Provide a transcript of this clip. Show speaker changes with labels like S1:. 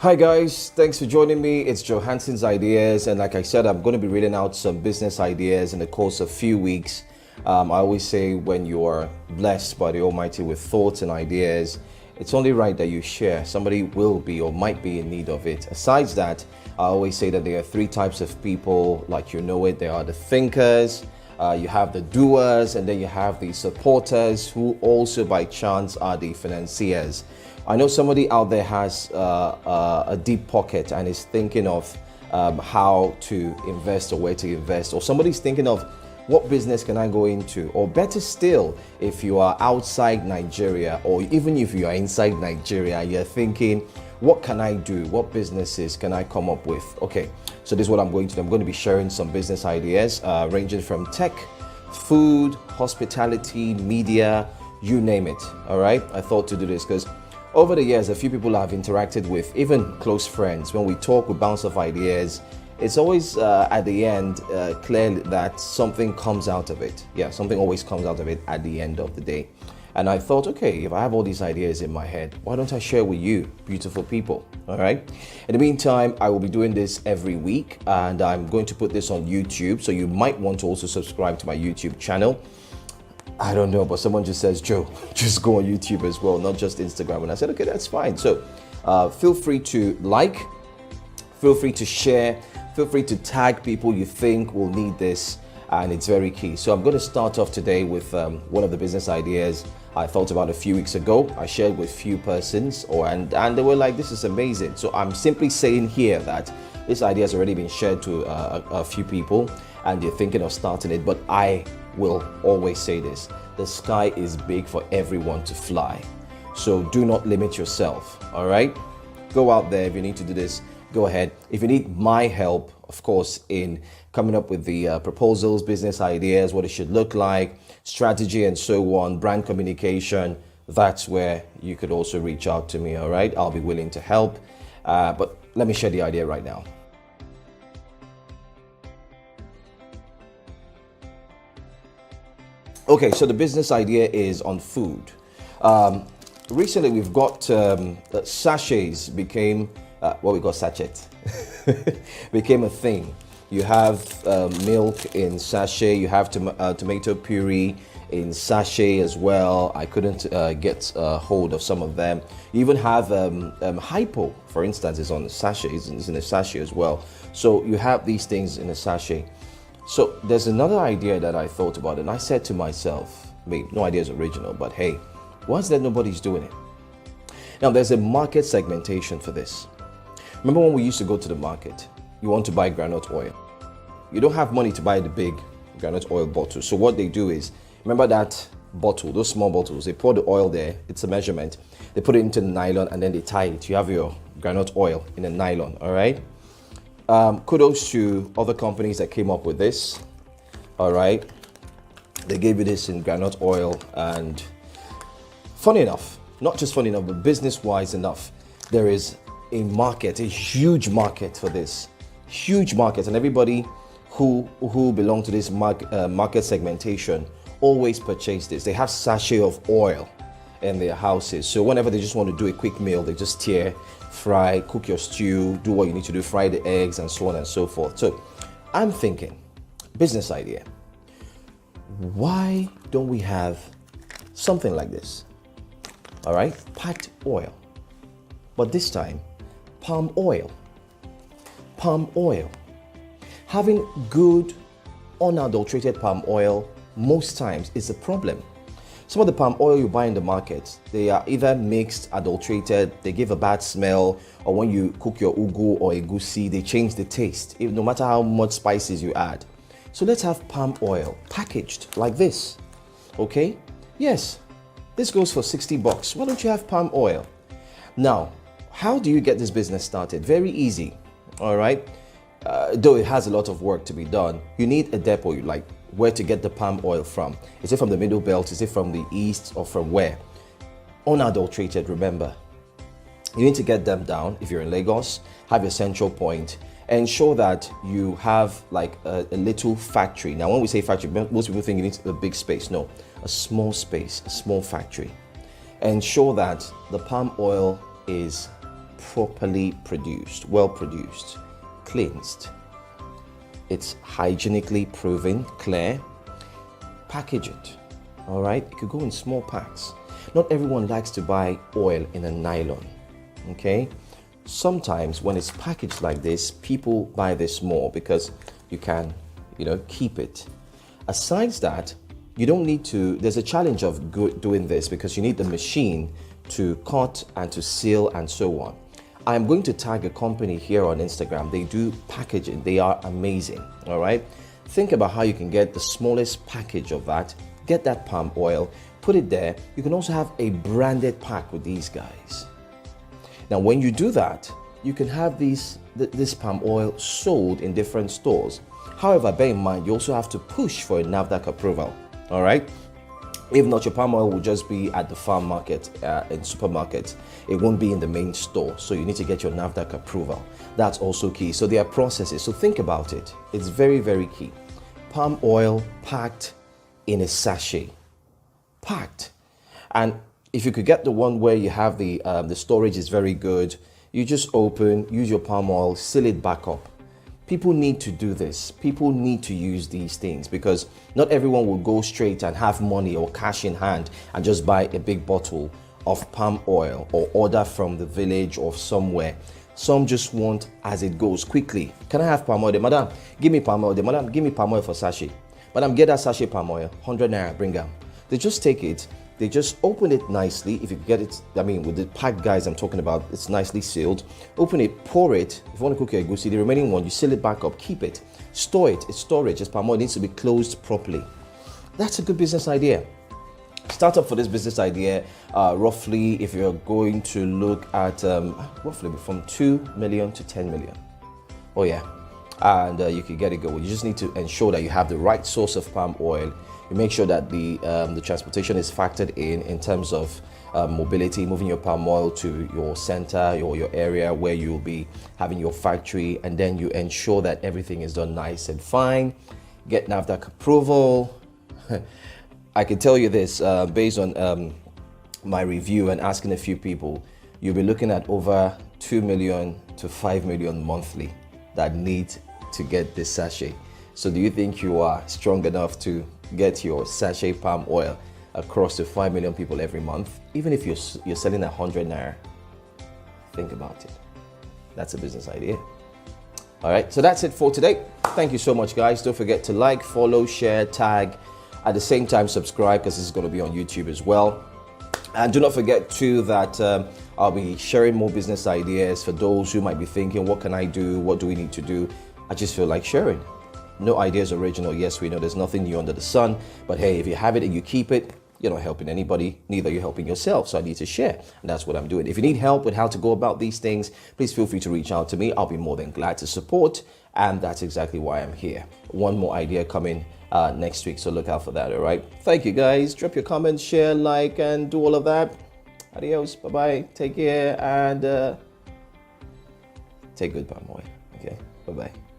S1: Hi guys, thanks for joining me. It's Johansson's Ideas, and like I said, I'm going to be reading out some business ideas in the course of a few weeks. I always say when you are blessed by the Almighty with thoughts and ideas, it's only right that you share. Somebody will be or might be in need of it. Aside that, I always say that there are three types of people, like you know it. There are the thinkers, you have the doers, and then you have the supporters who also by chance are the financiers. I know somebody out there has a deep pocket and is thinking of how to invest or where to invest, or somebody's thinking of what business can I go into, or better still, if you are outside Nigeria or even if you are inside Nigeria, you're thinking, what can I do? What businesses can I come up with? Okay, so this is what I'm going to do. I'm going to be sharing some business ideas ranging from tech, food, hospitality, media, you name it. All right, I thought to do this because over the years, a few people I've interacted with, even close friends, when we talk, we bounce off ideas. It's always at the end clear that something comes out of it. Yeah, something always comes out of it at the end of the day. And I thought, okay, if I have all these ideas in my head, why don't I share with you, beautiful people? All right. In the meantime, I will be doing this every week, and I'm going to put this on YouTube. So you might want to also subscribe to my YouTube channel. I don't know, but someone just says, Joe, just go on YouTube as well, not just Instagram. And I said, okay, that's fine. So feel free to like, feel free to share, feel free to tag people you think will need this. And it's very key. So I'm going to start off today with one of the business ideas I thought about a few weeks ago. I shared with few persons and they were like, this is amazing. So I'm simply saying here that this idea has already been shared to a few people and they're thinking of starting it. But I will always say this: the sky is big for everyone to fly. So do not limit yourself. All right, go out there. If you need to do this, go ahead. If you need my help, of course, in coming up with the proposals, business ideas, what it should look like, strategy and so on, brand communication, that's where you could also reach out to me. All right, I'll be willing to help. But let me share the idea right now. Okay, so the business idea is on food. Recently, we've got sachets became what we call sachet became a thing. You have milk in sachet. You have tomato puree in sachet as well. I couldn't get hold of some of them. You even have hypo, for instance, is on the sachet. It's in a sachet as well. So you have these things in a sachet. So there's another idea that I thought about, and I said to myself, no idea is original, but hey, why is that nobody's doing it? Now there's a market segmentation for this. Remember when we used to go to the market, you want to buy groundnut oil. You don't have money to buy the big groundnut oil bottle. So what they do is, remember that bottle, those small bottles, they pour the oil there, it's a measurement. They put it into the nylon and then they tie it. You have your groundnut oil in a nylon, all right? Kudos to other companies that came up with this. All right, they gave you this in groundnut oil, and funny enough, not just funny enough, but business-wise enough, there is a market, a huge market for this, huge market, and everybody who belong to this market segmentation always purchase this. They have sachet of oil in their houses, so whenever they just want to do a quick meal, they just tear, fry, cook your stew, do what you need to do, fry the eggs and so on and so forth. So I'm thinking, business idea, why don't we have something like this? All right, packed oil, but this time palm oil. Having good unadulterated palm oil most times is a problem. Some of the palm oil you buy in the market, they are either mixed, adulterated, they give a bad smell, or when you cook your ugu or egusi, they change the taste, no matter how much spices you add. So let's have palm oil packaged like this, okay? Yes, this goes for 60 bucks. Why don't you have palm oil? Now, how do you get this business started? Very easy, all right? Though it has a lot of work to be done, you need a depot, like where to get the palm oil from. Is it from the Middle Belt? Is it from the East, or from where? Unadulterated, remember. You need to get them down. If you're in Lagos, have your central point. Ensure that you have like a little factory. Now, when we say factory, most people think you need a big space. No, a small space, a small factory. Ensure that the palm oil is properly produced, well produced, cleansed. It's hygienically proven, clear. Package it. All right, it could go in small packs. Not everyone likes to buy oil in a nylon. Okay, sometimes when it's packaged like this, people buy this more because you can, keep it. Aside that, you don't need to. There's a challenge of doing this because you need the machine to cut and to seal and so on. I'm going to tag a company here on Instagram. They do packaging. They are amazing. All right. Think about how you can get the smallest package of that. Get that palm oil, put it there. You can also have a branded pack with these guys. Now, when you do that, you can have this palm oil sold in different stores. However, bear in mind, you also have to push for a NAFDAC approval. All right. If not, your palm oil will just be at the farm market, in supermarkets. It won't be in the main store. So you need to get your NAFDAC approval. That's also key. So there are processes. So think about it. It's very, very key. Palm oil packed in a sachet. Packed. And if you could get the one where you have the storage is very good, you just open, use your palm oil, seal it back up. People need to do this. People need to use these things because not everyone will go straight and have money or cash in hand and just buy a big bottle of palm oil or order from the village or somewhere. Some just want as it goes quickly. Can I have palm oil? Madam, give me palm oil. Madam, give me palm oil for sachet. Madam, get that sachet palm oil. 100 naira, bring them. They just take it. They just open it nicely. If you get it, with the packed guys I'm talking about, it's nicely sealed. Open it, pour it. If you want to cook your egusi, the remaining one, you seal it back up, keep it. Store it. It's storage. It's palm oil. It needs to be closed properly. That's a good business idea. Start up for this business idea, roughly, if you're going to look at roughly from 2 million to 10 million. Oh yeah. And you can get it going. You just need to ensure that you have the right source of palm oil. You make sure that the transportation is factored in terms of mobility, moving your palm oil to your center or your area where you'll be having your factory, and then you ensure that everything is done nice and fine. Get NAFDAC approval. I can tell you this based on my review and asking a few people, you'll be looking at over 2 million to 5 million monthly that need to get this sachet. So do you think you are strong enough to get your sachet palm oil across to 5 million people every month? Even if you're selling 100 naira, think about it. That's a business idea. All right, so that's it for today. Thank you so much, guys. Don't forget to like, follow, share, tag. At the same time, subscribe because this is going to be on YouTube as well. And do not forget too that I'll be sharing more business ideas for those who might be thinking, what can I do? What do we need to do? I just feel like sharing. No idea is original. Yes, we know there's nothing new under the sun. But hey, if you have it and you keep it, you're not helping anybody, neither you're helping yourself. So I need to share. And that's what I'm doing. If you need help with how to go about these things, please feel free to reach out to me. I'll be more than glad to support. And that's exactly why I'm here. One more idea coming next week. So look out for that. All right. Thank you, guys. Drop your comments, share, like, and do all of that. Adios. Bye-bye. Take care. And take good palm oil. Okay. Bye-bye.